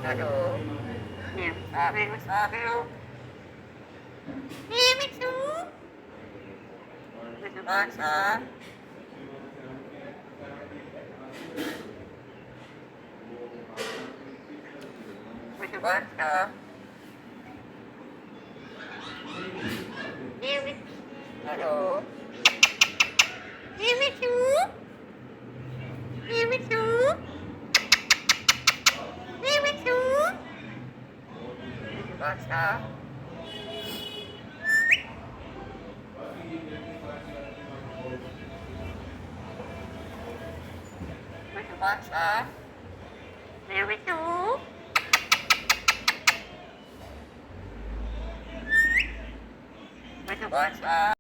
Aduh. Nih, sabi lu. Nih, Mitsu. Mitsu basah. Mitsu basah. Nih, Mitsu. Aduh. Nih, Mitsu. Nih, Mitsu. Nih, Mitsu. Mitsu basah. Mitsu basah. Nih, Mitsu. Mitsu basah.